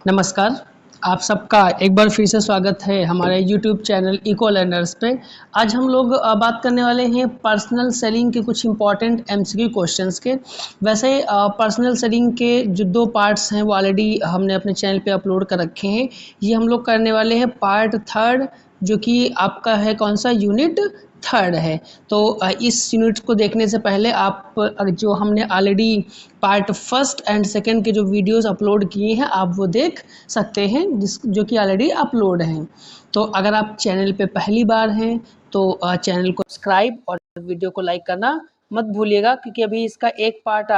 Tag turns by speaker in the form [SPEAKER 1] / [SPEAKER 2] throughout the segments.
[SPEAKER 1] नमस्कार। आप सबका एक बार फिर से स्वागत है हमारे YouTube चैनल इको लर्नर्स पे। आज हम लोग बात करने वाले हैं पर्सनल सेलिंग के कुछ इम्पॉर्टेंट MCQ क्वेश्चंस के। वैसे पर्सनल सेलिंग के जो 2 पार्ट्स हैं वो ऑलरेडी हमने अपने चैनल पे अपलोड कर रखे हैं। ये हम लोग करने वाले हैं पार्ट 3 जो कि आपका है कौन सा यूनिट 3 है। तो इस यूनिट को देखने से पहले आप जो हमने ऑलरेडी पार्ट 1 एंड 2 के जो वीडियोस अपलोड किए हैं आप वो देख सकते हैं जो कि ऑलरेडी अपलोड हैं। तो अगर आप चैनल पे पहली बार हैं तो चैनल को सब्सक्राइब और वीडियो को लाइक करना मत भूलिएगा, क्योंकि अभी इसका एक पार्ट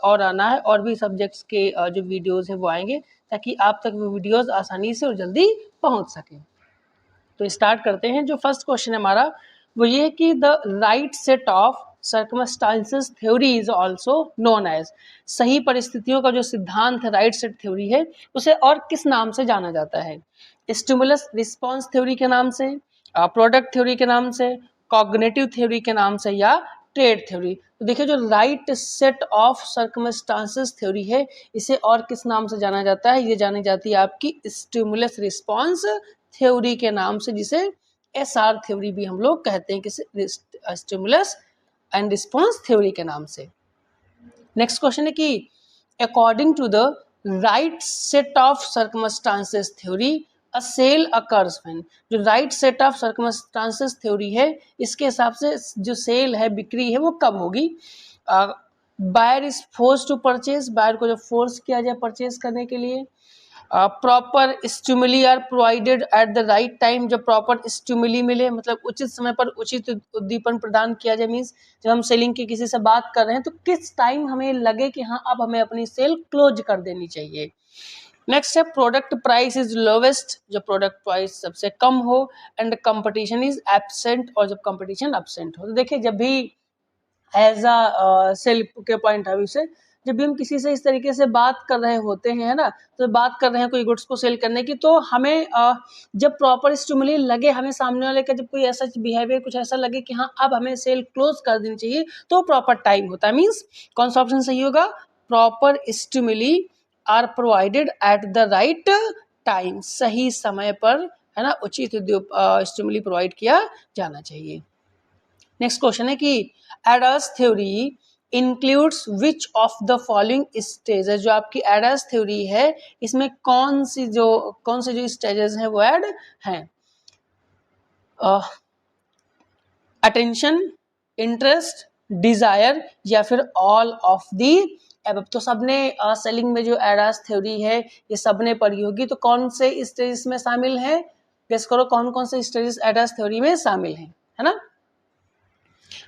[SPEAKER 1] और आना है और भी सब्जेक्ट्स के जो वीडियोस हैं वो आएंगे, ताकि आप तक वो वीडियोस आसानी से और जल्दी पहुंच सकें। तो स्टार्ट करते हैं। जो फर्स्ट क्वेश्चन है हमारा वो ये है कि the right set of circumstances theory is also known as, सही परिस्थितियों का जो सिद्धांत है राइट सेट थ्योरी है उसे और किस नाम से जाना जाता है? स्टिमुलस रिस्पॉन्स थ्योरी के नाम से, प्रोडक्ट थ्योरी के नाम से, कॉग्निटिव थ्योरी के नाम से या ट्रेड थ्योरी? तो देखिए जो right set of circumstances theory है इसे और किस नाम से जाना जाता है? ये जानी जाती है आपकी स्टिमुलस रिस्पॉन्स थ्योरी के नाम से, जिसे SR थ्योरी भी हम लोग कहते हैं, किसी स्टिमुलस एंड रिस्पॉन्स थ्योरी के नाम से। नेक्स्ट क्वेश्चन है कि according to the right set of circumstances theory a sale occurs when, जो right set of circumstances theory है इसके हिसाब से जो सेल है, बिक्री है, वो कब होगी? Buyer is force to purchase, buyer को जब फोर्स किया जाए परचेज करने के लिए। Proper stimuli are provided at the right time, जब प्रॉपर स्टिमुली मिले, मतलब उचित समय पर उचित उद्दीपन प्रदान किया जाए। मीन्स जब हम सेलिंग की किसी से बात कर रहे हैं तो किस टाइम हमें लगे कि हाँ अब हमें अपनी सेल क्लोज कर देनी चाहिए। नेक्स्ट है प्रोडक्ट प्राइस इज लोवेस्ट, जब प्रोडक्ट प्राइस सबसे कम हो, एंड कंपटीशन इज एब्सेंट, और जब कंपटीशन एब्सेंट हो। तो देखिए जब भी एज अ सेल के पॉइंट ऑफ व्यू से जब भी हम किसी से इस तरीके से बात कर रहे होते हैं, है ना, तो बात कर रहे हैं कोई गुड्स को सेल करने की, तो हमें जब प्रॉपर स्टिमुली लगे, हमें सामने वाले का जब कोई ऐसा बिहेवियर कुछ ऐसा लगे कि हाँ अब हमें सेल क्लोज कर देनी चाहिए, तो प्रॉपर टाइम होता है। मीन्स कौन सा ऑप्शन सही होगा? Proper stimuli are provided at the right time, सही समय पर, है ना, उचित स्टिमुली प्रोवाइड किया जाना चाहिए। नेक्स्ट क्वेश्चन है कि idols theory includes which of the following stages, जो आपकी एडल्स थ्योरी है इसमें कौन से जो स्टेजेस हैं वो ऐड हैं? अटेंशन, इंटरेस्ट, डिजायर या फिर ऑल ऑफ दी एबव। तो सबने सेलिंग में जो एडल्स थ्योरी है ये सबने पढ़ी होगी, तो कौन से स्टेजेस में शामिल है? गेस करो कौन कौन से स्टेजेस एडल्स थ्योरी में शामिल हैं, है ना?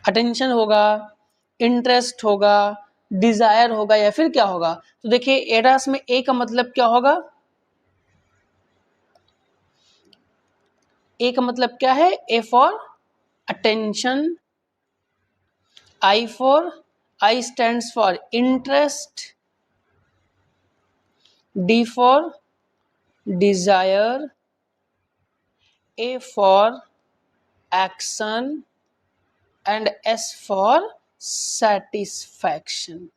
[SPEAKER 1] अटेंशन होगा, इंटरेस्ट होगा, डिजायर होगा या फिर क्या होगा? तो देखिए एडास में ए का मतलब क्या होगा? ए का मतलब क्या है? A for attention, I stands for interest, D for Dzire, A for action and S for satisfaction.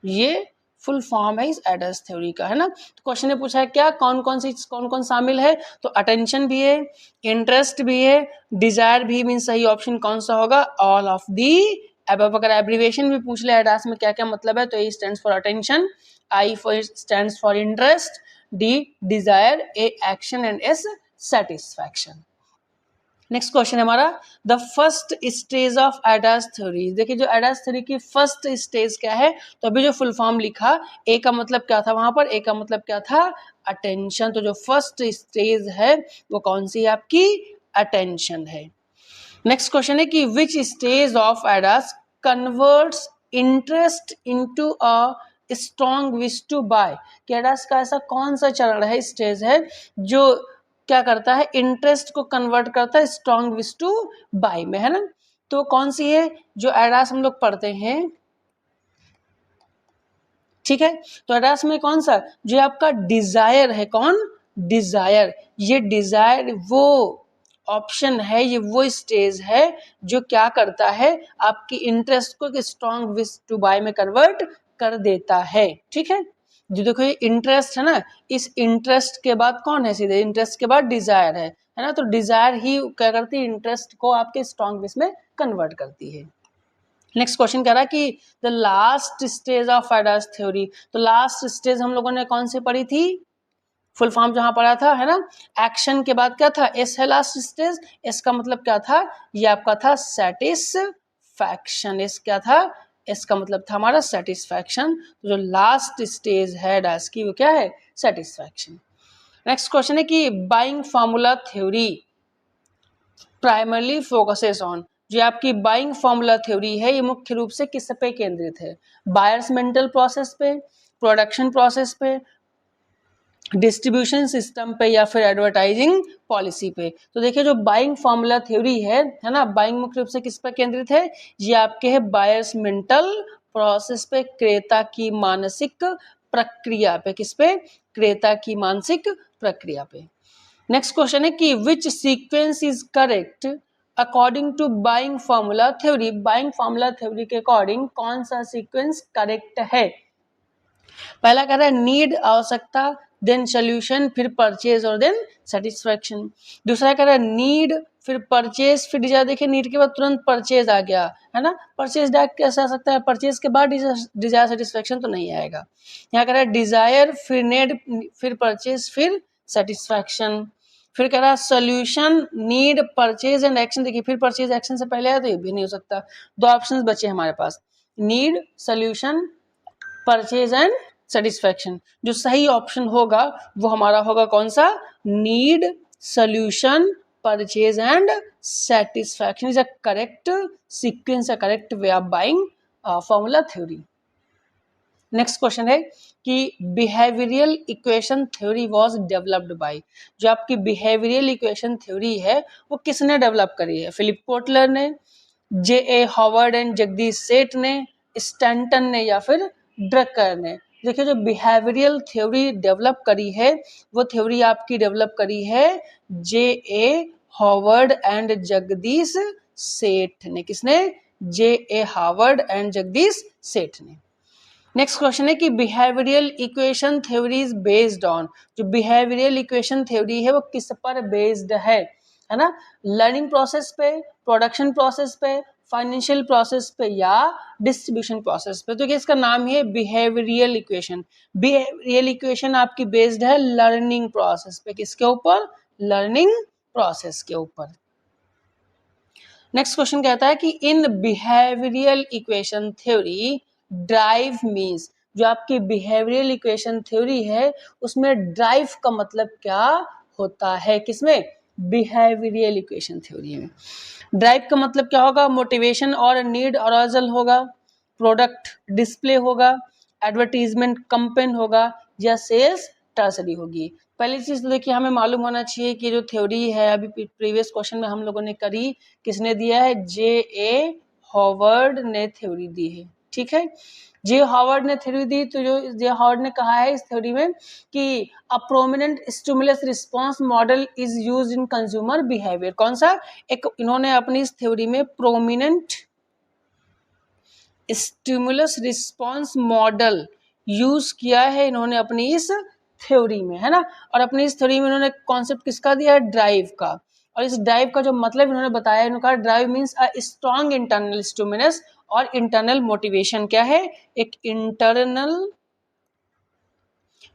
[SPEAKER 1] ये फुल फॉर्म है इस एडल्स थ्योरी का, है ना। तो क्वेश्चन ने पूछा है क्या कौन कौन शामिल है? तो अटेंशन भी है, इंटरेस्ट भी है, डिजायर भी। मीन सही ऑप्शन कौन सा होगा? All of the above. अगर एब्रीविएशन भी पूछ ले एडल्स में क्या क्या मतलब है, तो A stands for attention, I stands for interest, D desire, A action and S satisfaction. Next question है हमारा the first stage of AIDAS theory. देखिए जो एडल्स थ्योरी की फर्स्ट स्टेज क्या है, तो अभी जो फुल फॉर्म लिखा, ए का मतलब क्या था वहां पर? ए का मतलब क्या था? अटेंशन। तो जो फर्स्ट स्टेज है वो कौन सी है? आपकी अटेंशन है। नेक्स्ट क्वेश्चन है कि which stage of AIDAS converts interest into a strong wish to buy. AIDAS का ऐसा कौन सा चरण है, स्टेज है, जो क्या करता है? इंटरेस्ट को कन्वर्ट करता है स्ट्रॉन्ग विश टू बाय में, है ना। तो कौन सी है जो एडास हम लोग पढ़ते हैं? ठीक है, तो एडास में कौन सा? जो आपका डिजायर है। कौन? डिजायर। ये डिजायर वो ऑप्शन है, ये वो स्टेज है जो क्या करता है? आपकी इंटरेस्ट को स्ट्रॉन्ग विश टू बाय में कन्वर्ट कर देता है। ठीक है, जो देखो ये इंटरेस्ट है ना, इस इंटरेस्ट के बाद कौन है, सीधे इंटरेस्ट के बाद डिजायर है ना, तो डिजायर ही क्या करती है, इंटरेस्ट को आपके स्ट्रॉन्ग विश में कन्वर्ट करती है। नेक्स्ट क्वेश्चन कह रहा है कि the last stage of AIDAS theory, तो लास्ट स्टेज हम लोगों ने कौन सी पढ़ी थी, फुल फॉर्म जहां पढ़ा था, है ना, एक्शन के बाद क्या था, एस है लास्ट स्टेज, एस का मतलब क्या था, ये आपका था सेटिस्फैक्शन, एस क्या था, एस का मतलब था हमारा सेटिस्फैक्शन, तो जो लास्ट स्टेज है डैश की वो क्या है, सेटिस्फैक्शन। नेक्स्ट क्वेश्चन है कि buying formula theory primarily focuses on, जो आपकी बाइंग फार्मूला थ्योरी है ये मुख्य रूप से किस पे केंद्रित है, बायर्स मेंटल प्रोसेस पे, प्रोडक्शन प्रोसेस पे, डिस्ट्रीब्यूशन सिस्टम पे, या फिर एडवर्टाइजिंग पॉलिसी पे। तो देखिए जो बाइंग फार्मूला थ्योरी है ना, बाइंग मुख्य रूप से किस पर केंद्रित है, ये आपके है बायर्स मेंटल प्रोसेस पे, क्रेता की मानसिक प्रक्रिया पे, किस पे, क्रेता की मानसिक प्रक्रिया पे। नेक्स्ट क्वेश्चन है कि which sequence is correct according to buying formula theory, buying formula theory के अकॉर्डिंग कौन सा सीक्वेंस करेक्ट है। पहला कह रहा है नीड आवश्यकता, देन सोल्यूशन, फिर परचेज और देन सेटिस्फैक्शन। दूसरा कह रहा है नीड, फिर परचेज, फिर डिजायर, देखिए नीड के बाद तुरंत परचेज आ गया है ना, परचेज डायरेक्ट कैसे आ सकता है, परचेज के बाद डिजायर सेटिस्फैक्शन तो नहीं आएगा। यहाँ कह रहा है डिजायर, फिर नीड, फिर परचेज, फिर सेटिस्फैक्शन। फिर कह रहा है solution, need, purchase and action, देखिए फिर परचेज एक्शन से पहले आया तो ये भी नहीं हो सकता। दो ऑप्शंस बचे हमारे पास, need, solution, purchase and satisfaction. जो सही ऑप्शन होगा वो हमारा होगा कौन सा, need, solution, purchase and satisfaction is a correct sequence, a correct way of buying formula theory. Next question है कि behavioural equation theory was developed by, जो आपकी बिहेवियरल इक्वेशन थ्योरी है वो किसने डेवलप करी है, फिलिप कोटलर ने, जे ए हॉवर्ड एंड जगदीश सेठ ने, स्टैंटन ने, या फिर ड्रकर ने। देखिए जो बिहेवियरल थ्योरी डेवलप करी है वो थ्योरी आपकी डेवलप करी है जे ए हॉवर्ड एंड जगदीश सेठ ने, किसने, जे ए हॉवर्ड एंड जगदीश सेठ ने। नेक्स्ट क्वेश्चन है कि behavioural equation theory is based on, जो बिहेवियरल इक्वेशन थ्योरी है वो किस पर बेस्ड है ना, लर्निंग प्रोसेस पे, प्रोडक्शन प्रोसेस पे, फाइनेंशियल प्रोसेस पे, या डिस्ट्रीब्यूशन प्रोसेस पे। तो इसका नाम है बिहेवियरल इक्वेशन। बिहेवियरल इक्वेशन आपकी बेस्ड है लर्निंग प्रोसेस पे, किसके ऊपर, लर्निंग प्रोसेस के ऊपर। नेक्स्ट क्वेश्चन कहता है कि in behavioural equation theory drive means, जो आपकी बिहेवियरल इक्वेशन थ्योरी है उसमें ड्राइव का मतलब क्या होता है, किसमें, बिहेवियरल इक्वेशन थ्योरी में। ड्राइव का मतलब क्या होगा, मोटिवेशन और नीड अराउजल होगा, प्रोडक्ट डिस्प्ले होगा, एडवर्टीजमेंट कंपेन होगा, या सेल्स टर्सरी होगी। पहली चीज तो देखिए हमें मालूम होना चाहिए कि जो थ्योरी है अभी प्रीवियस क्वेश्चन में हम लोगों ने करी, किसने दिया है, जे ए हॉवर्ड ने थ्योरी दी है, ठीक है। जे हॉवर्ड ने थ्योरी दी, तो जो जे हॉवर्ड ने कहा है इस थ्योरी में कि a prominent stimulus response model is used in consumer behaviour. कौन सा, एक इन्होंने अपनी इस थ्योरी में prominent stimulus response model use किया है इन्होंने अपनी इस थ्योरी में, है ना। और अपनी इस थ्योरी में इन्होंने कॉन्सेप्ट किसका दिया है, ड्राइव का। और इस ड्राइव का जो मतलब इन्होंने बताया, इन्होंने कहा drive means a strong internal stimulus, और इंटरनल मोटिवेशन क्या है, एक इंटरनल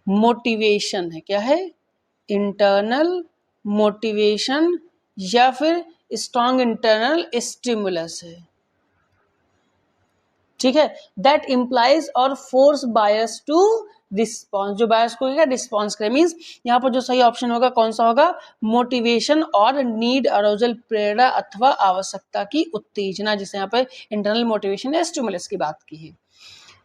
[SPEAKER 1] मोटिवेशन है, क्या है, इंटरनल मोटिवेशन, या फिर स्ट्रॉन्ग इंटरनल स्टिमुलस है, ठीक है। दैट इम्प्लाइज और फोर्स बायस टू रिस्पॉन्स, जो बायस को रिस्पॉन्स करे, मीन्स यहाँ पर जो सही ऑप्शन होगा कौन सा होगा, मोटिवेशन और नीड अरोजल, प्रेरणा अथवा आवश्यकता की उत्तेजना, जिसे यहाँ पर इंटरनल मोटिवेशन या स्टिमुलस की बात की है।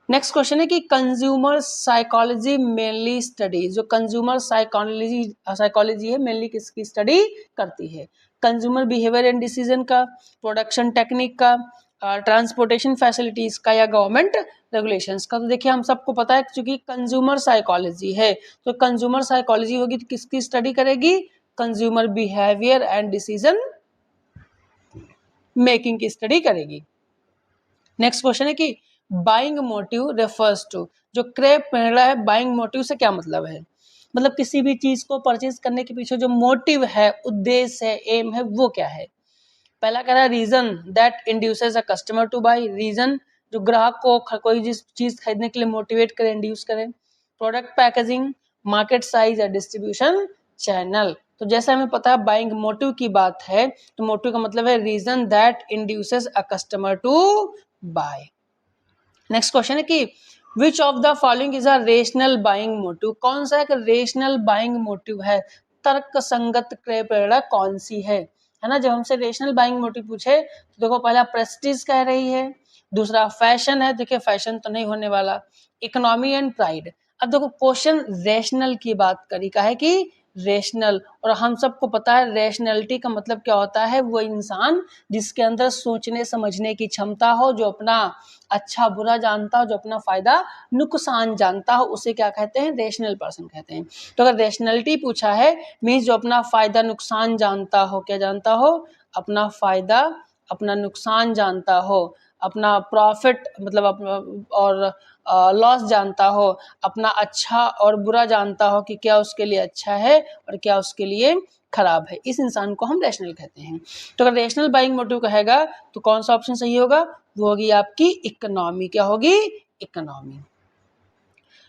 [SPEAKER 1] नेक्स्ट क्वेश्चन है कि कंज्यूमर साइकोलॉजी मेनली स्टडी, जो कंज्यूमर साइकोलॉजी है मेनली किसकी स्टडी करती है, कंज्यूमर बिहेवियर एंड डिसीजन का, प्रोडक्शन टेक्निक का, ट्रांसपोर्टेशन फैसिलिटीज का, या गवर्नमेंट रेगुलेशंस का। तो देखिए हम सबको पता है क्योंकि कंज्यूमर साइकोलॉजी है, तो कंज्यूमर साइकोलॉजी होगी तो किसकी स्टडी करेगी, consumer behaviour and decision making की स्टडी करेगी। नेक्स्ट क्वेश्चन है कि बाइंग मोटिव रेफर्स टू। जो क्रय प्रेरणा है, बाइंग मोटिव से क्या मतलब है, मतलब किसी भी चीज को परचेज करने के पीछे जो मोटिव है, उद्देश्य है, एम है, वो क्या है। पहला कह रहा है reason that induces a customer to buy, reason जो ग्राहक को कोई जिस चीज खरीदने के लिए मोटिवेट करे, इंड्यूस करे। प्रोडक्ट पैकेजिंग, मार्केट साइज या डिस्ट्रीब्यूशन चैनल। तो जैसे हमें पता है बाइंग मोटिव की बात है, तो मोटिव का मतलब है reason that induces a customer to buy. Next question है कि which of the following is a rational buying motive, कौन सा एक रेशनल बाइंग मोटिव है, तर्क संगत क्रय प्रेरणा कौन सी है ना। जब हमसे रेशनल बाइंग मोटिव पूछे तो देखो पहला प्रेस्टीज कह रही है, दूसरा फैशन है, देखिए फैशन तो नहीं होने वाला, इकोनॉमी एंड प्राइड। अब देखो क्वेश्चन रेशनल की बात करी का है कि रेशनल, और हम सबको पता है रेशनलिटी का मतलब क्या होता है, वो इंसान जिसके अंदर सोचने समझने की क्षमता हो, जो अपना अच्छा बुरा जानता हो, जो अपना फायदा नुकसान जानता हो, उसे क्या कहते हैं, रेशनल पर्सन कहते हैं। तो अगर रेशनलिटी पूछा है मीन्स जो अपना फायदा नुकसान जानता हो, क्या जानता हो, अपना फायदा अपना नुकसान जानता हो, अपना प्रॉफिट मतलब अपना और लॉस जानता हो, अपना अच्छा और बुरा जानता हो कि क्या उसके लिए अच्छा है और क्या उसके लिए खराब है, इस इंसान को हम रैशनल कहते हैं। तो अगर रैशनल बाइंग मोटिव कहेगा तो कौन सा ऑप्शन सही होगा, वो होगी आपकी इकोनॉमी। क्या होगी, इकोनॉमी।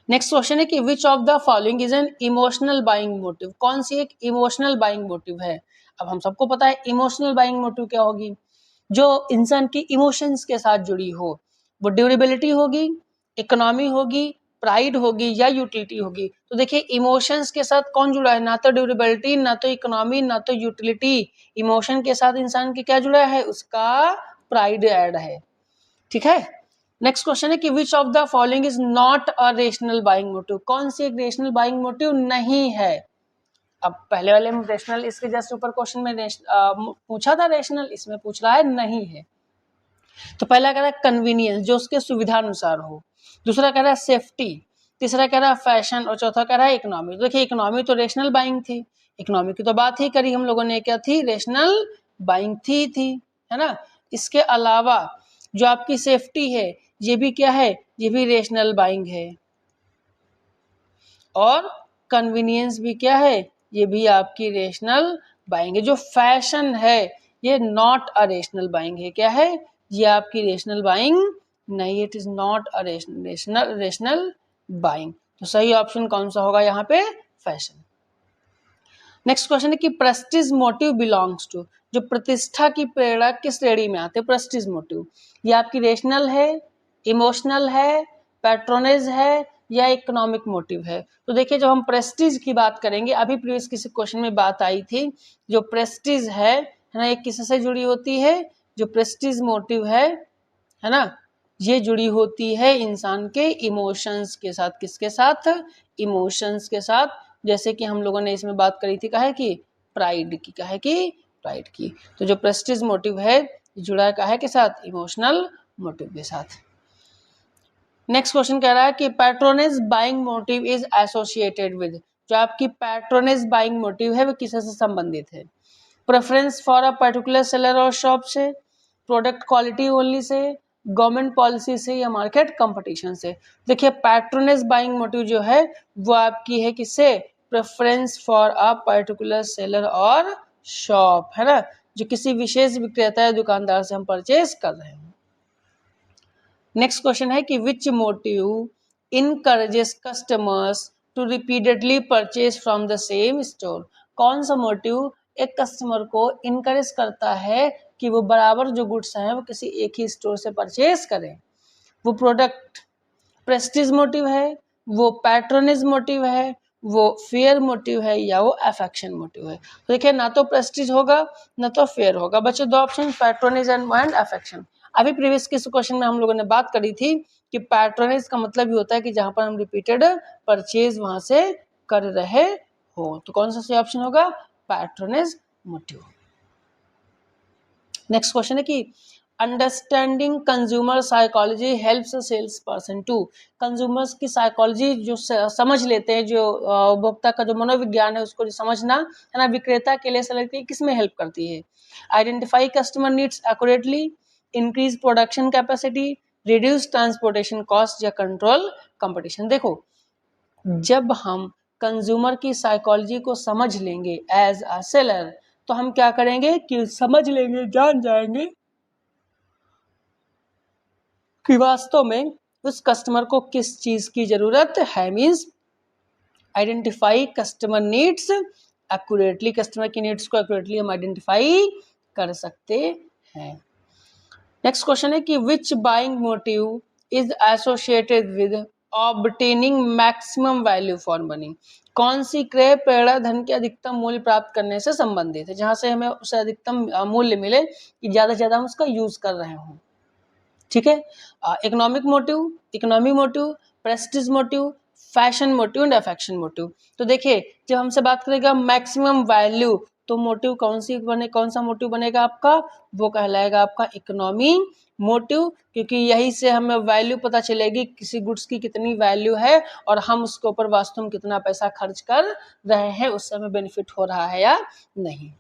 [SPEAKER 1] नेक्स्ट क्वेश्चन है कि which of the following is an emotional buying motive, कौन सी एक इमोशनल बाइंग मोटिव है। अब हम सबको पता है इमोशनल बाइंग मोटिव क्या होगी, जो इंसान की इमोशंस के साथ जुड़ी हो, वो ड्यूरेबिलिटी होगी, इकोनॉमी होगी, प्राइड होगी या यूटिलिटी होगी। तो देखिए इमोशंस के साथ कौन जुड़ा है, ना तो ड्यूरेबिलिटी, ना तो इकोनॉमी, ना तो यूटिलिटी। इमोशन के साथ इंसान के क्या जुड़ा है, उसका प्राइड ऐड है, ठीक है। नेक्स्ट क्वेश्चन है कि which of the following is not a rational buying motive, कौन सी एक रेशनल बाइंग मोटिव नहीं है। अब पहले वाले में रेशनल, इसके जस्ट ऊपर क्वेश्चन में पूछा था रेशनल, इसमें पूछ रहा है नहीं है। तो पहला कह रहा है कन्वीनियंस, जो उसके सुविधा अनुसार हो, दूसरा कह रहा है सेफ्टी, तीसरा कह रहा है फैशन, और चौथा कह रहा है इकोनॉमी। तो देखिए इकोनॉमी तो रेशनल बाइंग थी, इकोनॉमी की तो बात ही करी हम लोगों ने, क्या थी, रेशनल बाइंग थी, है ना। इसके अलावा जो आपकी सेफ्टी है, ये भी क्या है, ये भी रेशनल बाइंग है, और कन्वीनियंस भी क्या है, ये भी आपकी रेशनल बाइंग है। जो फैशन है ये नॉट अ रेशनल बाइंग है, क्या है, ये आपकी रेशनल बाइंग नहीं, it is not a rational buying. तो सही ऑप्शन कौन सा होगा यहाँ पे, फैशन। नेक्स्ट क्वेश्चन है कि प्रेस्टीज मोटिव बिलोंग्स टू, जो प्रतिष्ठा की प्रेरणा किस श्रेणी में आते हैं, प्रेस्टीज मोटिव, ये आपकी रेशनल है, इमोशनल है, पैट्रोनेज है या इकोनॉमिक मोटिव है। तो देखिए जब हम प्रेस्टीज की बात करेंगे, अभी प्रीवियस किसी क्वेश्चन में बात आई थी, जो प्रेस्टीज है ना, ये किससे जुड़ी होती है, जो प्रेस्टीज मोटिव है ना, ये जुड़ी होती है इंसान के इमोशंस के साथ, किसके साथ, इमोशंस के साथ। जैसे कि हम लोगों ने इसमें बात करी थी, काहे की, प्राइड की, काहे की, प्राइड की। तो जो प्रेस्टीज मोटिव है जुड़ा है काहे के साथ, इमोशनल मोटिव के साथ। नेक्स्ट क्वेश्चन कह रहा है कि patronage buying motive is associated with, जो आपकी पैट्रोनेज बाइंग मोटिव है वो किससे संबंधित है, preference for a particular seller और शॉप से, product quality only say, government policy से या मार्केट कंपटीशन से। देखिए पैट्रोनेज बाइंग मोटिव जो है वो आपकी है किससे, preference for a particular seller और शॉप, है ना, जो किसी विशेष विक्रेता या दुकानदार से हम परचेज कर रहे हैं। नेक्स्ट क्वेश्चन है कि which motive encourages customers to repeatedly purchase from the same store, कौन सा मोटिव एक कस्टमर को इनकरेज करता है कि वो बराबर जो गुड्स हैं वो किसी एक ही स्टोर से परचेज करें। वो प्रोडक्ट प्रेस्टीज मोटिव है, वो पैट्रोनेज मोटिव है, वो फेयर मोटिव है या वो अफेक्शन मोटिव है। तो देखिए ना तो प्रेस्टीज होगा ना तो फेयर होगा, बच्चे दो ऑप्शन पैट्रोनेज एंड अफेक्शन। अभी प्रीवियस किस क्वेश्चन में हम लोगों ने बात करी थी कि पैट्रोनेज का मतलब ये होता है कि जहां पर हम रिपीटेड परचेज वहां से कर रहे हो। तो कौन सा सही ऑप्शन होगा, पैट्रोनेज मोटिव। नेक्स्ट क्वेश्चन है कि understanding consumer psychology helps sales person to, consumers की साइकोलॉजी जो समझ लेते हैं, जो उपभोक्ता का जो मनोविज्ञान है उसको जो समझना है ना, विक्रेता के लिए सही किस में हेल्प करती है, identify customer needs accurately, increase production capacity, reduce transportation cost या कंट्रोल कंपटीशन। देखो, जब हम कंज्यूमर की साइकोलॉजी को समझ लेंगे एज अ सेलर, तो हम क्या करेंगे कि समझ लेंगे, जान जाएंगे कि वास्तव में उस कस्टमर को किस चीज की जरूरत है। Means identify customer needs accurately, customer की नीड्स को एक्यूरेटली हम आइडेंटिफाई कर सकते हैं। नेक्स्ट क्वेश्चन है कि which buying motive is associated with obtaining maximum value for money. कौन सी क्रय प्रेरणा धन के अधिकतम मूल्य प्राप्त करने से संबंधित है, जहां से हमें उसे अधिकतम मूल्य मिले कि ज्यादा से ज्यादा हम उसका यूज कर रहे हों। ठीक है, economic motive, economy motive, Prestige motive, fashion motive and affection motive. तो देखिए, जब हमसे बात करेगा मैक्सिमम वैल्यू, तो मोटिव कौन सा मोटिव बनेगा आपका, वो कहलाएगा आपका इकोनॉमी मोटिव, क्योंकि यही से हमें वैल्यू पता चलेगी किसी गुड्स की कितनी वैल्यू है और हम उसके ऊपर वास्तव में कितना पैसा खर्च कर रहे हैं, उससे हमें बेनिफिट हो रहा है या नहीं।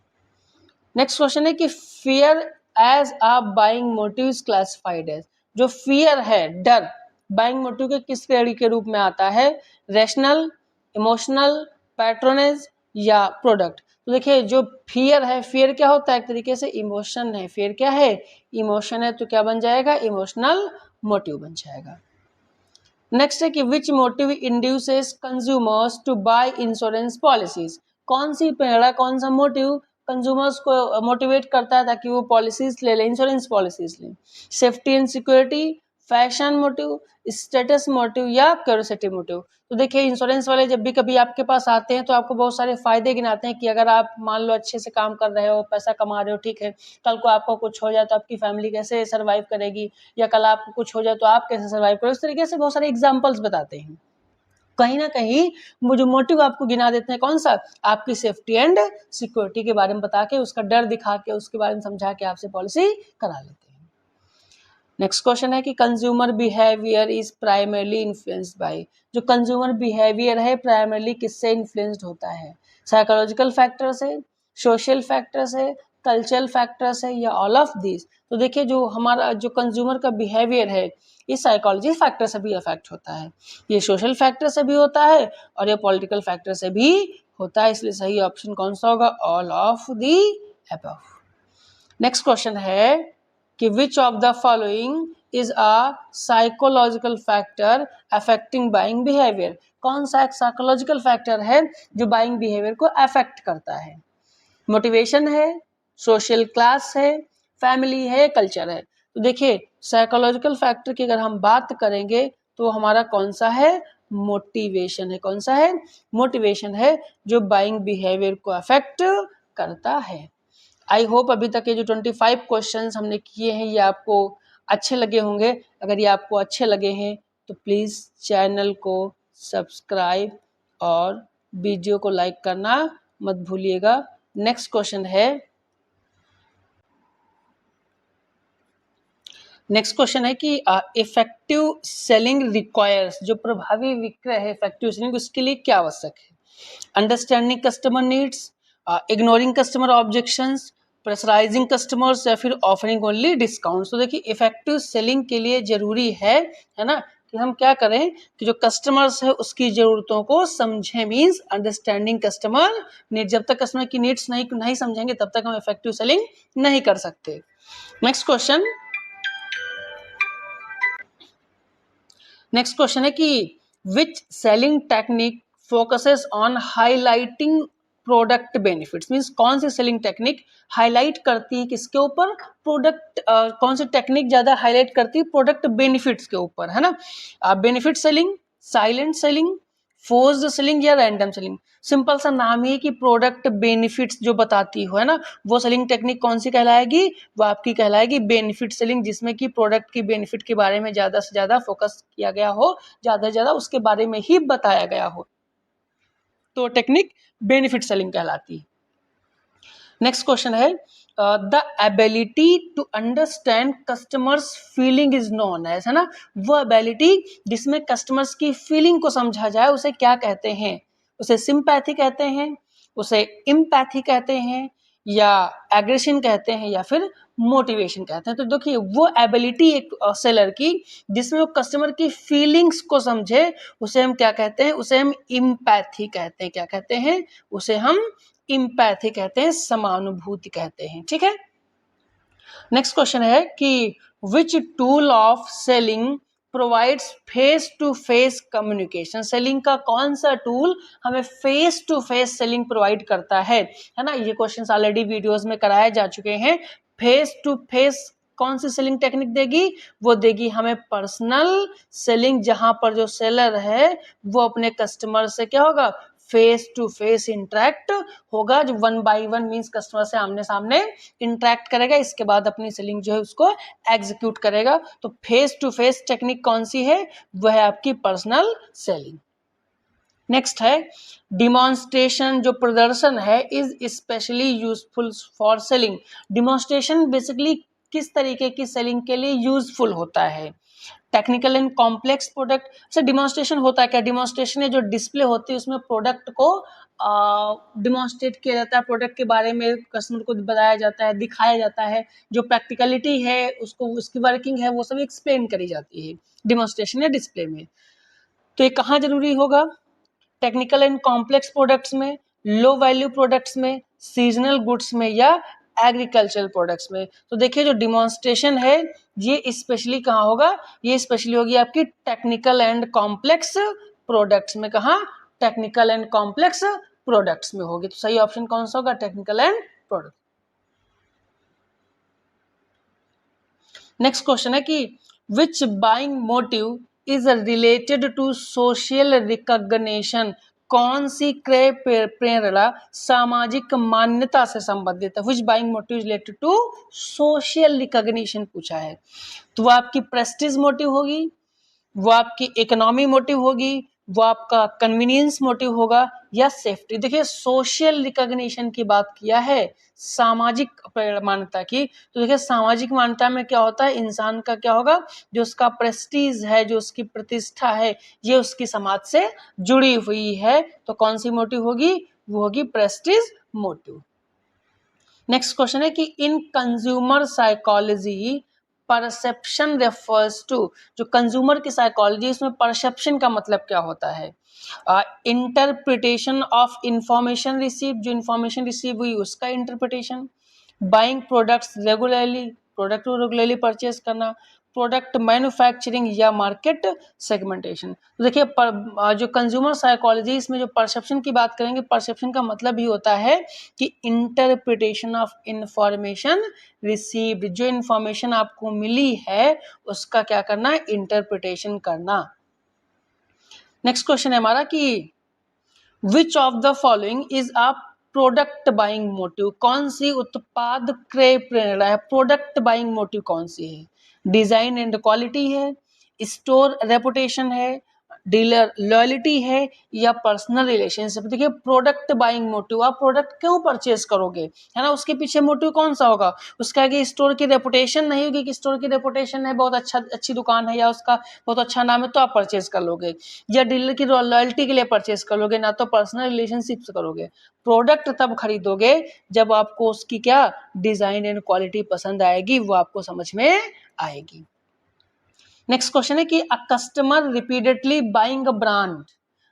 [SPEAKER 1] नेक्स्ट क्वेश्चन है कि fear as a buying motive is classified as. जो फियर है, डर, बाइंग मोटिव के किस श्रेणी के रूप में आता है, रैशनल, इमोशनल, पैट्रोनेज या प्रोडक्ट। तो देखिए, जो फियर है, फियर क्या होता है, एक तरीके से इमोशन है। फियर क्या है, इमोशन है, तो क्या बन जाएगा, इमोशनल मोटिव बन जाएगा। नेक्स्ट है कि which motive induces consumers to buy insurance policies. कौन सी प्रेरणा, कौन सा मोटिव कंज्यूमर्स को मोटिवेट करता है ताकि वो पॉलिसीज ले लें, इंश्योरेंस पॉलिसीज लें। Safety and security, fashion motive, status motive या क्यूरियोसिटी मोटिव। तो देखिए, इंश्योरेंस वाले जब भी कभी आपके पास आते हैं तो आपको बहुत सारे फायदे गिनाते हैं कि अगर आप मान लो अच्छे से काम कर रहे हो, पैसा कमा रहे हो, ठीक है, कल को आपको कुछ हो जाए तो आपकी फैमिली कैसे सर्वाइव करेगी, या कल आपको कुछ हो जाए तो आप कैसे सर्वाइव करोगे। इस तरीके से बहुत सारे एग्जाम्पल्स बताते हैं। कहीं ना कहीं वो जो मोटिव आपको गिना देते हैं, कौन सा, आपकी सेफ्टी एंड सिक्योरिटी के बारे में बता के, उसका डर दिखा के, उसके बारे में समझा के आपसे पॉलिसी करा लेते हैं। नेक्स्ट क्वेश्चन है कि consumer behaviour is primarily influenced by. जो कंज्यूमर बिहेवियर है प्राइमरली किससे इन्फ्लुएंस्ड होता है, साइकोलॉजिकल फैक्टर से, सोशल फैक्टर से, कल्चरल फैक्टर से या ऑल ऑफ दिस। तो देखिए, जो हमारा जो कंज्यूमर का बिहेवियर है, ये साइकोलॉजी फैक्टर से भी अफेक्ट होता है, ये सोशल फैक्टर से भी होता है और ये पॉलिटिकल फैक्टर से भी होता है। इसलिए सही ऑप्शन कौन सा होगा, all of the above. Next question है कि which of the following is a psychological factor affecting buying behaviour. कौन सा एक साइकोलॉजिकल फैक्टर है जो बाइंग बिहेवियर को अफेक्ट करता है, मोटिवेशन है, सोशल क्लास है, फैमिली है, कल्चर है। तो देखिए, साइकोलॉजिकल फैक्टर की अगर हम बात करेंगे तो हमारा कौन सा है, मोटिवेशन है। कौन सा है, मोटिवेशन है, जो बाइंग बिहेवियर को अफेक्ट करता है। आई होप अभी तक ये जो 25 क्वेश्चंस हमने किए हैं ये आपको अच्छे लगे होंगे। अगर ये आपको अच्छे लगे हैं तो प्लीज़ चैनल को सब्सक्राइब और वीडियो को लाइक करना मत भूलिएगा। नेक्स्ट क्वेश्चन है, कि इफेक्टिव सेलिंग रिक्वायर्स, जो प्रभावी विक्रय है, इफेक्टिव सेलिंग, उसके लिए क्या आवश्यक है, understanding customer needs, ignoring customer objections, pressurising customers या फिर ऑफरिंग ओनली डिस्काउंट। तो देखिए, इफेक्टिव सेलिंग के लिए जरूरी है ना, कि हम क्या करें कि जो कस्टमर्स है उसकी जरूरतों को समझें। मींस अंडरस्टैंडिंग कस्टमर नीड, जब तक कस्टमर की नीड्स नहीं समझेंगे तब तक हम इफेक्टिव सेलिंग नहीं कर सकते। नेक्स्ट क्वेश्चन है कि which selling technique focuses on highlighting product benefits. Means कौन सी सेलिंग टेक्निक हाईलाइट करती है किसके ऊपर, प्रोडक्ट, कौन सी टेक्निक ज्यादा हाईलाइट करती है प्रोडक्ट बेनिफिट्स के ऊपर, है ना। Benefit selling, silent selling, forced selling या रैंडम सेलिंग। सिंपल सा नाम ही है कि प्रोडक्ट बेनिफिट्स जो बताती हो, है ना, वो सेलिंग टेक्निक कौन सी कहलाएगी, वो आपकी कहलाएगी बेनिफिट सेलिंग, जिसमें कि प्रोडक्ट की बेनिफिट के बारे में ज्यादा से ज्यादा फोकस किया गया हो, ज्यादा से ज्यादा उसके बारे में ही बताया गया हो, तो टेक्निक बेनिफिट सेलिंग कहलाती है। नेक्स्ट क्वेश्चन है, the ability to understand customers feeling is known as, है ना, वो एबिलिटी जिसमें कस्टमर्स की फीलिंग को समझा जाए उसे क्या कहते हैं, उसे सिंपैथी कहते हैं, उसे इम्पैथी कहते हैं या एग्रेशन कहते हैं या फिर मोटिवेशन कहते हैं। तो देखिए वो एबिलिटी एक सेलर की जिसमें वो कस्टमर की फीलिंग्स को समझे, उसे हम क्या कहते हैं, उसे हम इम्पैथी कहते हैं। क्या कहते हैं, उसे हम इम्पैथी कहते हैं, समानुभूति कहते हैं। ठीक है, नेक्स्ट क्वेश्चन है कि which tool of selling provides face to face communication. Selling का कौन सा टूल हमें face to face selling provide करता है ना। ये क्वेश्चन ऑलरेडी वीडियोस में कराए जा चुके हैं। फेस टू फेस कौन सी सेलिंग टेक्निक देगी, वो देगी हमें पर्सनल सेलिंग, जहां पर जो सेलर है वो अपने कस्टमर से क्या होगा, फेस टू फेस इंटरेक्ट होगा। जो 1 बाय 1 मींस कस्टमर से आमने सामने इंटरेक्ट करेगा, इसके बाद अपनी सेलिंग जो है उसको एग्जीक्यूट करेगा। तो फेस टू फेस टेक्निक कौन सी है, वह है आपकी पर्सनल सेलिंग। नेक्स्ट है डिमॉन्स्ट्रेशन, जो प्रदर्शन है is specially useful for selling. Demonstration basically किस तरीके की सेलिंग के लिए यूजफुल होता है, टेक्निकल एंड कॉम्प्लेक्स प्रोडक्ट से डिमॉन्स्ट्रेशन होता है क्या, डिमॉन्स्ट्रेशन है जो डिस्प्ले होती है उसमें प्रोडक्ट को डिमॉन्स्ट्रेट किया जाता है, प्रोडक्ट के बारे में कस्टमर को बताया जाता है, दिखाया जाता है, जो प्रैक्टिकलिटी है उसको, उसकी वर्किंग है वो सब एक्सप्लेन करी जाती है डिमॉन्स्ट्रेशन या डिस्प्ले में। तो ये कहाँ जरूरी होगा, टेक्निकल एंड कॉम्प्लेक्स प्रोडक्ट्स में, लो वैल्यू प्रोडक्ट्स में, सीजनल गुड्स में या एग्रीकल्चरल प्रोडक्ट्स में। तो देखिए जो डिमॉन्स्ट्रेशन है ये स्पेशली कहाँ होगा, ये स्पेशली होगी आपकी टेक्निकल एंड कॉम्प्लेक्स प्रोडक्ट्स में। कहाँ, टेक्निकल एंड कॉम्प्लेक्स प्रोडक्ट्स में होगी। तो सही ऑप्शन कौन सा होगा, technical and product. Next question है कि which buying motive is related to social recognition. कौन सी क्रय प्रेरणा सामाजिक मान्यता से संबंधित है। Which buying motive related to social recognition पूछा है। तो वो आपकी प्रेस्टीज मोटिव होगी, वो आपकी इकोनॉमी मोटिव होगी, वो आपका कन्वीनियंस मोटिव होगा या सेफ्टी। देखिए सोशल रिकॉग्निशन की बात किया है, सामाजिक मान्यता की। तो देखिए सामाजिक मान्यता में क्या होता है, इंसान का क्या होगा, जो उसका प्रेस्टीज है, जो उसकी प्रतिष्ठा है, ये उसकी समाज से जुड़ी हुई है। तो कौन सी मोटिव होगी, वो होगी प्रेस्टीज मोटिव। नेक्स्ट क्वेश्चन है कि in consumer psychology perception refers to. जो कंज्यूमर की साइकोलॉजी, इसमें परसेप्शन का मतलब क्या होता है, इंटरप्रिटेशन ऑफ इंफॉर्मेशन रिसीव, जो इंफॉर्मेशन रिसीव हुई उसका interpretation, buying products regularly, product को रेगुलरली परचेज करना, प्रोडक्ट मैन्युफैक्चरिंग या मार्केट सेगमेंटेशन। तो देखिए जो कंज्यूमर साइकोलॉजी, इसमें जो परसेप्शन की बात करेंगे, परसेप्शन का मतलब ही होता है कि इंटरप्रिटेशन ऑफ इंफॉर्मेशन रिसीव्ड, जो इंफॉर्मेशन आपको मिली है उसका क्या करना है, इंटरप्रिटेशन करना। नेक्स्ट क्वेश्चन है हमारा कि which of the following is a product buying motive. कौन सी उत्पाद क्रय प्रेरणा है, प्रोडक्ट बाइंग मोटिव कौन सी है, डिजाइन एंड क्वालिटी है, स्टोर रेपुटेशन है, डीलर लॉयल्टी है या पर्सनल रिलेशनशिप। देखिए प्रोडक्ट बाइंग मोटिव, आप प्रोडक्ट क्यों परचेज करोगे, है ना, उसके पीछे मोटिव कौन सा होगा, उसका आगे स्टोर की रेपुटेशन नहीं होगी कि स्टोर की रेपुटेशन है, बहुत अच्छी दुकान है या उसका बहुत अच्छा नाम है तो आप परचेज कर लोगे, या डीलर की लॉयल्टी के लिए परचेज करोगे, ना तो पर्सनल रिलेशनशिप से करोगे। प्रोडक्ट तब खरीदोगे जब आपको उसकी क्या डिजाइन एंड क्वालिटी पसंद आएगी, वो आपको समझ में आएगी। नेक्स्ट क्वेश्चन है कि a customer repeatedly buying a brand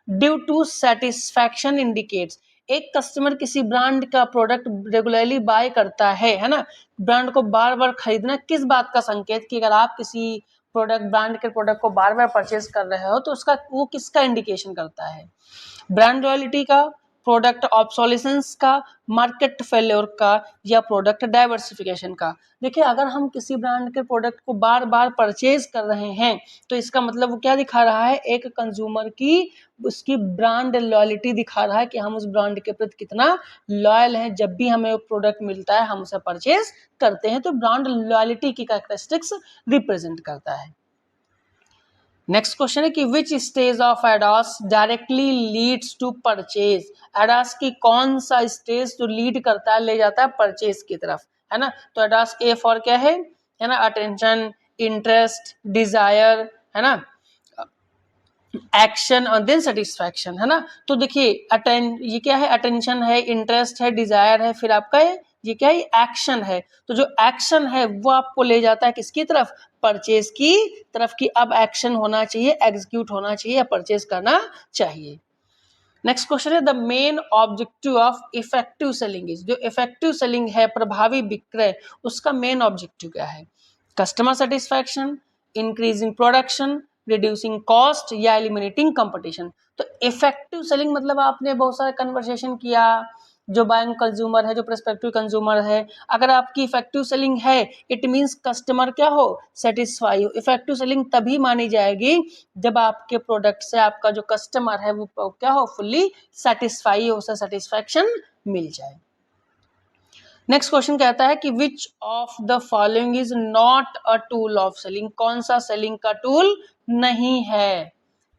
[SPEAKER 1] due to satisfaction indicates. एक कस्टमर किसी ब्रांड का प्रोडक्ट रेगुलरली बाय करता है ना, ब्रांड को बार बार खरीदना किस बात का संकेत, कि अगर आप किसी प्रोडक्ट ब्रांड के प्रोडक्ट को बार बार परचेज कर रहे हो तो उसका वो किसका इंडिकेशन करता है, ब्रांड लॉयल्टी का, प्रोडक्ट ऑब्सोलिसेंस का, मार्केट फेल्योर का या प्रोडक्ट डाइवर्सिफिकेशन का। देखिए अगर हम किसी ब्रांड के प्रोडक्ट को बार बार परचेज कर रहे हैं तो इसका मतलब वो क्या दिखा रहा है, एक कंज्यूमर की उसकी ब्रांड लॉयल्टी दिखा रहा है कि हम उस ब्रांड के प्रति कितना लॉयल हैं, जब भी हमें वो प्रोडक्ट मिलता है हम उसे परचेज करते हैं। तो ब्रांड लॉयल्टी की कैरेक्टरिस्टिक्स रिप्रेजेंट करता है। नेक्स्ट क्वेश्चन है कि which stage of AIDAS directly leads to purchase. AIDAS की कौन सा स्टेज जो लीड करता है, ले जाता है परचेज की तरफ, है ना। तो एडास ए फॉर क्या है ना, अटेंशन, इंटरेस्ट, डिजायर, है ना, एक्शन और देन सेटिस्फैक्शन, है ना। तो देखिए ये क्या है, अटेंशन है, इंटरेस्ट है, डिजायर है, फिर आपका ये ये क्या है, एक्शन है। तो जो एक्शन है वो आपको ले जाता है किसकी तरफ, परचेज की तरफ, की अब एक्शन होना चाहिए, एग्जीक्यूट होना चाहिए या परचेज करना चाहिए। नेक्स्ट क्वेश्चन है the main objective of effective selling is, जो इफेक्टिव सेलिंग है, प्रभावी विक्रय, उसका मेन ऑब्जेक्टिव क्या है, customer satisfaction, increasing production, reducing cost या एलिमिनेटिंग कंपटीशन। तो इफेक्टिव सेलिंग मतलब आपने बहुत सारा कन्वर्सेशन किया, जो बाइंग कंज्यूमर है, जो प्रोस्पेक्टिव कंज्यूमर है, अगर आपकी इफेक्टिव सेलिंग है इट मींस कस्टमर क्या हो, सेटिस्फाई हो। इफेक्टिव सेलिंग तभी मानी जाएगी जब आपके प्रोडक्ट से आपका जो कस्टमर है वो क्या हो, फुल्ली सेटिस्फाई हो, उसे सेटिस्फैक्शन मिल जाए। नेक्स्ट क्वेश्चन कहता है कि which of the following is not a tool of selling, कौन सा सेलिंग का टूल नहीं है,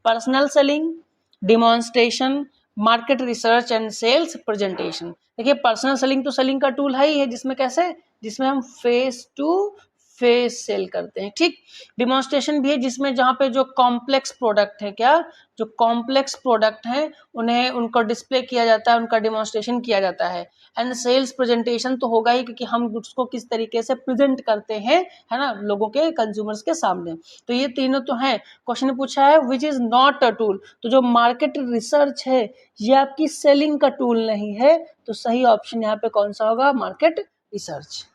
[SPEAKER 1] personal selling, demonstration, market research and sales presentation. देखिए पर्सनल सेलिंग तो सेलिंग का टूल है ही है, जिसमें कैसे, जिसमें हम फेस टू फेस सेल करते हैं, ठीक। डिमॉन्स्ट्रेशन भी है, जिसमें जहाँ पे जो कॉम्प्लेक्स प्रोडक्ट है, क्या, जो कॉम्प्लेक्स प्रोडक्ट हैं उन्हें उनको डिस्प्ले किया जाता है, उनका डिमॉन्स्ट्रेशन किया जाता है। एंड सेल्स प्रेजेंटेशन तो होगा ही, क्योंकि हम गुड्स को किस तरीके से प्रेजेंट करते हैं, है ना, लोगों के, कंज्यूमर्स के सामने। तो ये तीनों तो हैं। क्वेश्चन पूछा है which is not a tool, तो जो मार्केट रिसर्च है ये आपकी सेलिंग का टूल नहीं है, तो सही ऑप्शन यहाँ पे कौन सा होगा, मार्केट रिसर्च।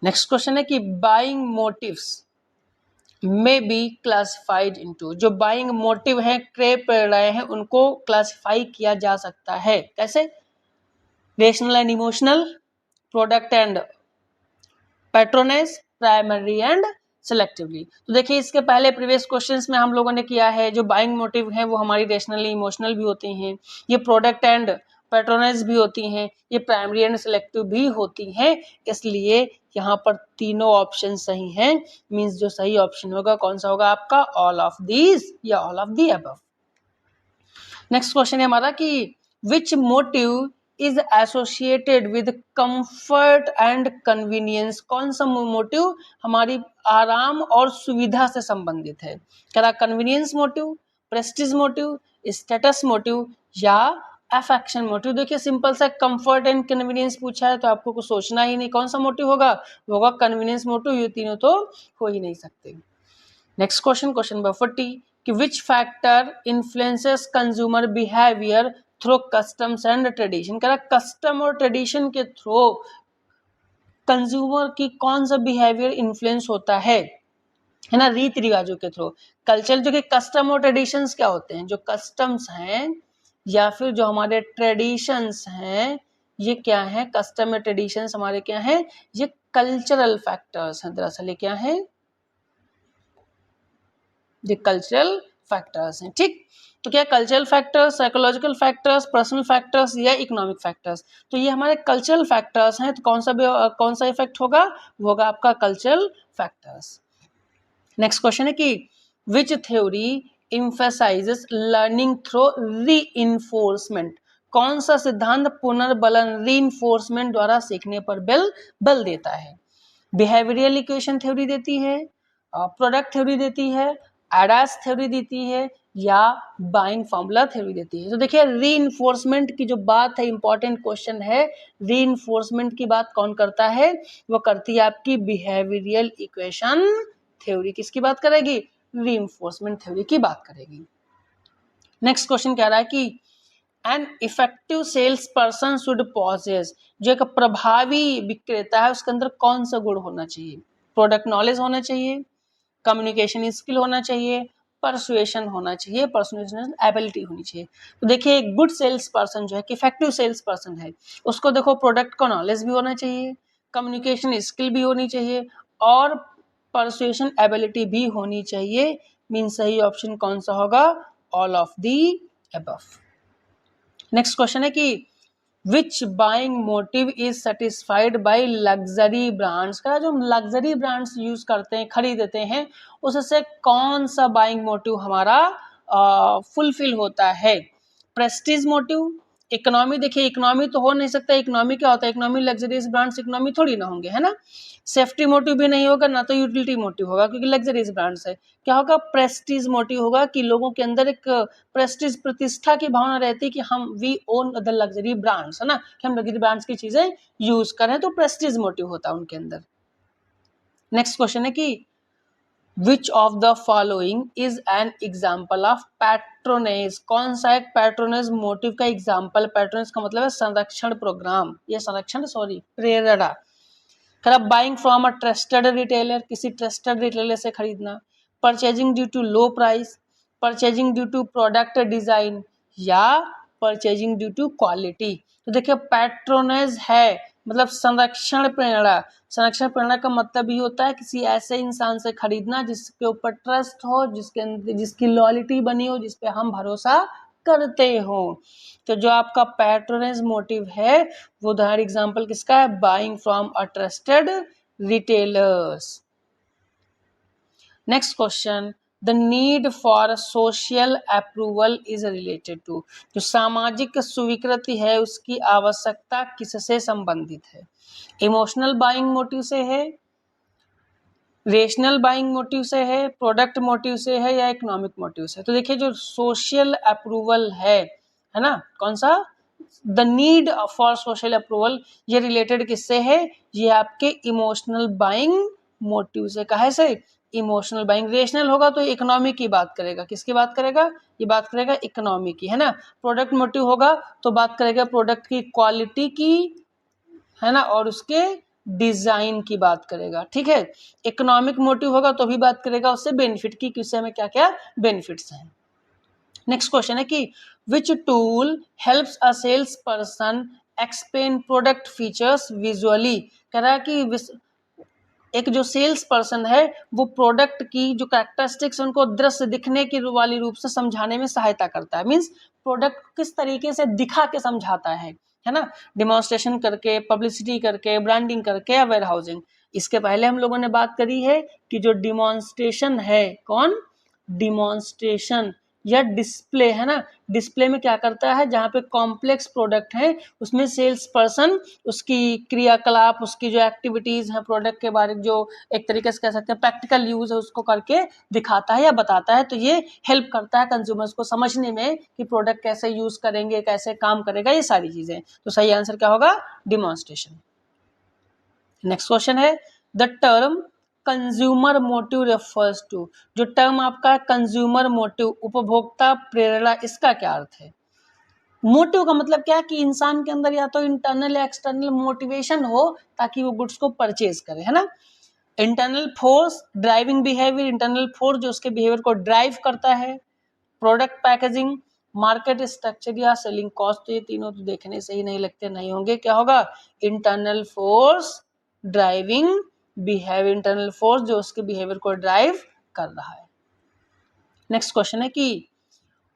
[SPEAKER 1] नेक्स्ट क्वेश्चन है कि बाइंग मोटिव्स में बी क्लासिफाइड इनटू, जो बाइंग मोटिव है, क्रय प्रेरणाएं हैं, उनको क्लासिफाई किया जा सकता है कैसे, rational and emotional, product and patronage, primary and selectively. तो देखिए इसके पहले प्रीवियस क्वेश्चंस में हम लोगों ने किया है, जो बाइंग मोटिव है वो हमारी रेशनली इमोशनल भी होती हैं, ये प्रोडक्ट एंड पैट्रोनेज भी होती हैं, ये प्राइमरी एंड सेलेक्टिव भी होती हैं, इसलिए यहाँ पर तीनों ऑप्शन सही हैं। मींस जो सही ऑप्शन होगा कौन सा होगा आपका, ऑल ऑफ दीज या all of the above. Next question है हमारा कि which motive is associated with comfort and convenience, कौन सा मोटिव हमारी आराम और सुविधा से संबंधित है, क्या convenience motive, Prestige motive, status motive या अफेक्शन मोटिव। देखिए सिंपल सा कंफर्ट एंड कन्वीनियंस पूछा है तो आपको कुछ सोचना ही नहीं, कौन सा मोटिव होगा, वो होगा कन्वीनियंस मोटिव, ये तीनों तो हो ही नहीं सकते। नेक्स्ट क्वेश्चन, क्वेश्चन नंबर 40 कि which factor influences consumer behaviour through customs and tradition, कह रहा कस्टम और ट्रेडिशन के थ्रू कंज्यूमर की कौन सा बिहेवियर इन्फ्लुएंस होता है ना, रीति रिवाजों के थ्रू। कल्चर जो कि कस्टम और ट्रेडिशंस क्या होते हैं, जो कस्टम्स हैं या फिर जो हमारे ट्रेडिशंस हैं, ये क्या है, कस्टम और ट्रेडिशंस हमारे क्या हैं, ये कल्चरल फैक्टर्स हैं, दरअसल ये क्या है, ये कल्चरल फैक्टर्स हैं, ठीक। तो क्या cultural factors, psychological factors, personal factors या इकोनॉमिक फैक्टर्स, तो ये हमारे कल्चरल फैक्टर्स हैं। तो कौन सा इफेक्ट होगा, वो होगा आपका कल्चरल फैक्टर्स। नेक्स्ट क्वेश्चन है कि विच theory emphasizes learning through reinforcement, कौन सा सिद्धांत पुनर्बलन रीइंफोर्समेंट द्वारा सीखने पर बल देता है, बिहेवियरल इक्वेशन थ्योरी देती है, प्रोडक्ट थ्योरी देती है, एडास थ्योरी देती है या बाइंग फॉर्मूला थ्योरी देती है। तो देखिए रीइंफोर्समेंट की जो बात है, इंपॉर्टेंट क्वेश्चन है, रीइंफोर्समेंट की बात कौन करता है, वो करती है आपकी बिहेवियरल इक्वेशन थ्योरी। किसकी बात करेगी, रीइंफोर्समेंट थ्योरी की बात करेगी। नेक्स्ट क्वेश्चन कह रहा है कि an effective sales person should possess, जो एक प्रभावी विक्रेता है उसके अंदर कौन सा गुण होना चाहिए, प्रोडक्ट नॉलेज होना चाहिए, कम्युनिकेशन स्किल होना चाहिए, परसुएशन होना चाहिए, पर्सुएशन एबिलिटी होनी चाहिए। तो देखिए एक गुड सेल्स पर्सन जो है, इफेक्टिव सेल्स पर्सन है, उसको देखो प्रोडक्ट का नॉलेज भी होना चाहिए, कम्युनिकेशन स्किल भी होनी चाहिए और परसुएशन एबिलिटी भी होनी चाहिए। मीन सही ऑप्शन कौन सा होगा, all of the above. Next question है कि which buying motive is satisfied by luxury brands, का जो लग्जरी ब्रांड्स यूज करते हैं, खरीदते हैं, उससे कौन सा बाइंग मोटिव हमारा फुलफिल होता है, प्रेस्टीज मोटिव, इकोनॉमी देखिए, इकोनॉमी तो हो नहीं सकता, इकोनॉमी क्या होता है, इकोनॉमी लग्जरियस ब्रांड्स इकोनॉमी थोड़ी ना होंगे, है ना। सेफ्टी मोटिव भी नहीं होगा, ना तो यूटिलिटी मोटिव होगा, क्योंकि लग्जरियस ब्रांड्स है। क्या होगा, प्रेस्टीज मोटिव होगा, कि लोगों के अंदर एक प्रेस्टीज प्रतिष्ठा की भावना रहती है कि हम we own the luxury brands, है ना, कि हम लग्जरी ब्रांड्स की चीजें यूज करें, तो प्रेस्टीज मोटिव होता है उनके अंदर। नेक्स्ट क्वेश्चन है कि which of the following is an example of patronage, कौन सा एक पैट्रोनेज मोटिव का एग्जाम्पल, पैट्रोनेज का मतलब है संरक्षण प्रोग्राम, ये संरक्षण सॉरी प्रेरणा। फिर अब buying from a trusted retailer, किसी ट्रस्टेड रिटेलर से खरीदना, purchasing due to low price, purchasing due to product design, या परचेजिंग ड्यू टू क्वालिटी। तो देखिए पैट्रोनेज है मतलब संरक्षण प्रेरणा, संरक्षण प्रेरणा का मतलब ये होता है किसी ऐसे इंसान से खरीदना जिसके ऊपर ट्रस्ट हो, जिसकी लॉयल्टी बनी हो, जिसपे हम भरोसा करते हो। तो जो आपका पैट्रोनेज मोटिव है वो उदाहरण एग्जांपल किसका है, buying from a trusted retailers. Next question, the need for social approval is related to, जो सामाजिक स्वीकृति है उसकी आवश्यकता किससे संबंधित है, इमोशनल बाइंग मोटिव से है, रेशनल बाइंग मोटिव से है, प्रोडक्ट मोटिव से है, या इकोनॉमिक मोटिव से। तो देखिए जो सोशल अप्रूवल है ना, कौन सा, the need for social approval, ये रिलेटेड किससे है, ये आपके इमोशनल बाइंग मोटिव से। कहे से, इमोशनल बाइंग। रेशनल होगा तो इकोनॉमी की बात करेगा, किसकी बात करेगा, ये बात करेगा इकोनॉमी की, है ना। प्रोडक्ट मोटिव होगा तो बात करेगा प्रोडक्ट की क्वालिटी की, है ना, और उसके डिजाइन की बात करेगा, ठीक है। इकोनॉमिक मोटिव होगा तो भी बात करेगा उससे बेनिफिट की, कि उससे हमें क्या क्या बेनिफिट्स हैं। नेक्स्ट क्वेश्चन है कि which tool helps a sales person explain product features visually, कह रहा है कि एक जो सेल्स पर्सन है वो प्रोडक्ट की जो कैरेक्टरिस्टिक्स उनको दृश्य दिखने की वाली रूप से समझाने में सहायता करता है, मीन्स प्रोडक्ट किस तरीके से दिखा के समझाता है ना, डिमॉन्स्ट्रेशन करके, पब्लिसिटी करके, ब्रांडिंग करके, या वेयर हाउसिंग। इसके पहले हम लोगों ने बात करी है कि जो डिमॉन्स्ट्रेशन है, कौन, डिमॉन्स्ट्रेशन या डिस्प्ले, है ना, डिस्प्ले में क्या करता है, जहाँ पे कॉम्प्लेक्स प्रोडक्ट है उसमें सेल्स पर्सन उसकी क्रियाकलाप, उसकी जो एक्टिविटीज है प्रोडक्ट के बारे में, जो एक तरीके से कह सकते हैं प्रैक्टिकल यूज है, उसको करके दिखाता है या बताता है। तो ये हेल्प करता है कंज्यूमर्स को समझने में कि प्रोडक्ट कैसे यूज करेंगे, कैसे काम करेगा, ये सारी चीजें। तो सही आंसर क्या होगा, डिमॉन्स्ट्रेशन। नेक्स्ट क्वेश्चन है, the term consumer motive refers to, जो टर्म आपका कंज्यूमर मोटिव, उपभोक्ता प्रेरणा, इसका क्या अर्थ है। मोटिव का मतलब क्या है कि इंसान के अंदर या तो इंटरनल या एक्सटर्नल मोटिवेशन हो ताकि वो गुड्स को परचेज करे, है ना। Internal force driving behaviour, internal force जो उसके बिहेवियर को ड्राइव करता है, प्रोडक्ट पैकेजिंग, मार्केट स्ट्रक्चर, या सेलिंग कॉस्ट। तो ये तीनों तो देखने से ही नहीं लगते नहीं होंगे, क्या होगा, internal force driving behaviour, internal force जो उसके बिहेवियर को ड्राइव कर रहा है। नेक्स्ट क्वेश्चन है कि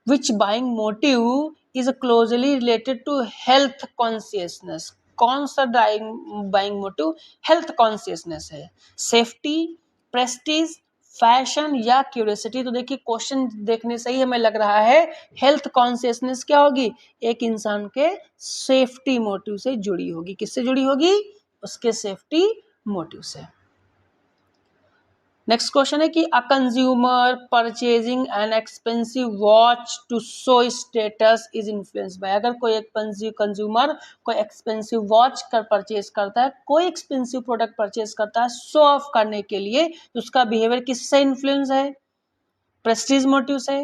[SPEAKER 1] which buying motive is closely related to health consciousness, कौन सा बाइंग मोटिव हेल्थ कॉन्शियसनेस है, सेफ्टी, प्रेस्टीज, फैशन, या क्यूरियोसिटी। तो देखिए क्वेश्चन देखने से ही हमें लग रहा है हेल्थ कॉन्शियसनेस क्या होगी, एक इंसान के सेफ्टी मोटिव से जुड़ी होगी, किससे जुड़ी होगी, उसके सेफ्टी मोटिव से। नेक्स्ट क्वेश्चन है कि a consumer purchasing an expensive watch to show status is influenced by, अगर कोई एक कंज्यूमर कोई एक्सपेंसिव वॉच कर परचेज करता है, कोई एक्सपेंसिव प्रोडक्ट परचेज करता है शो ऑफ करने के लिए, तो उसका बिहेवियर किससे इन्फ्लुएंस है, प्रेस्टीज मोटिव से,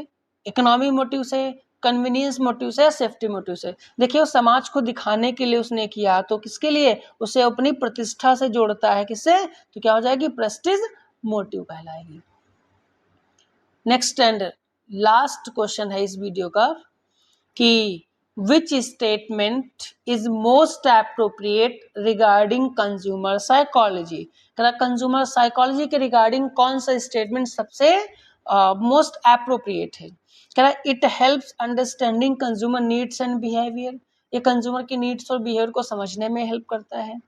[SPEAKER 1] इकोनॉमी मोटिव से, कन्वीनियंस मोटिव से, या सेफ्टी मोटिव से। देखिए वो समाज को दिखाने के लिए उसने किया, तो किसके लिए, उसे अपनी प्रतिष्ठा से जोड़ता है, किससे, तो क्या हो जाएगी, प्रेस्टीज मोटिव कहलाएगी। नेक्स्ट एंड लास्ट क्वेश्चन है इस वीडियो का कि which statement is most appropriate regarding consumer psychology, consumer psychology के रिगार्डिंग कौन सा स्टेटमेंट सबसे मोस्ट एप्रोप्रिएट है, it helps understanding consumer needs and behaviour, ये कंज्यूमर की नीड्स और बिहेवियर को समझने में हेल्प करता है।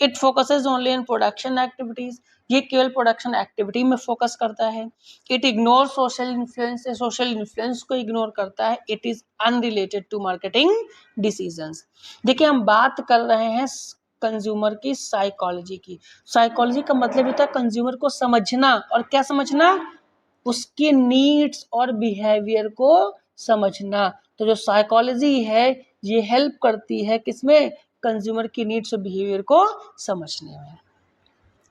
[SPEAKER 1] It focuses only in production activities, ये केवल प्रोडक्शन एक्टिविटी में फोकस करता है। It ignore social influence, social influence को इग्नोर करता है। It is unrelated to marketing decisions. देखिए हम बात कर रहे हैं कंज्यूमर की साइकोलॉजी की। साइकोलॉजी का मतलब होता है कंज्यूमर को समझना, और क्या समझना, उसके नीड्स और बिहेवियर को समझना। तो जो साइकोलॉजी है ये हेल्प करती है किसमें, कंज्यूमर की नीड्स और बिहेवियर को समझने में।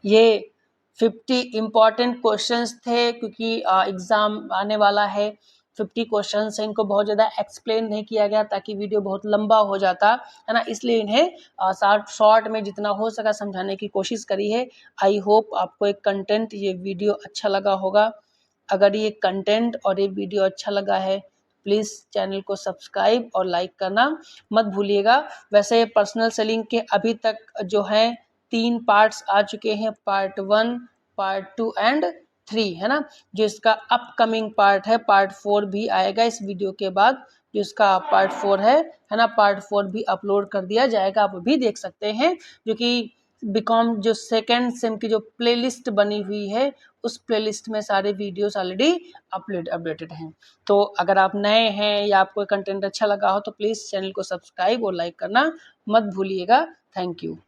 [SPEAKER 1] ये 50 इंपॉर्टेंट क्वेश्चंस थे, क्योंकि एग्जाम आने वाला है। 50 क्वेश्चंस हैं, इनको बहुत ज़्यादा एक्सप्लेन नहीं किया गया ताकि वीडियो बहुत लंबा हो जाता है ना, इसलिए इन्हें शॉर्ट में जितना हो सका समझाने की कोशिश करी है। आई होप आपको एक कंटेंट, ये वीडियो अच्छा लगा होगा। अगर ये कंटेंट और ये वीडियो अच्छा लगा है, प्लीज़ चैनल को सब्सक्राइब और लाइक करना मत भूलिएगा। वैसे पर्सनल सेलिंग के अभी तक जो हैं 3 पार्ट्स आ चुके हैं, पार्ट 1, पार्ट 2 एंड 3, है ना। जो इसका अपकमिंग पार्ट है, पार्ट 4 भी आएगा इस वीडियो के बाद। जो इसका पार्ट 4 है ना, पार्ट 4 भी अपलोड कर दिया जाएगा, आप भी देख सकते हैं। जो कि बीकॉम जो सेकेंड सेम की जो प्लेलिस्ट बनी हुई है, उस प्लेलिस्ट में सारे वीडियोस ऑलरेडी अपडेटेड हैं। तो अगर आप नए हैं या आपको कंटेंट अच्छा लगा हो तो प्लीज़ चैनल को सब्सक्राइब और लाइक करना मत भूलिएगा। Thank you.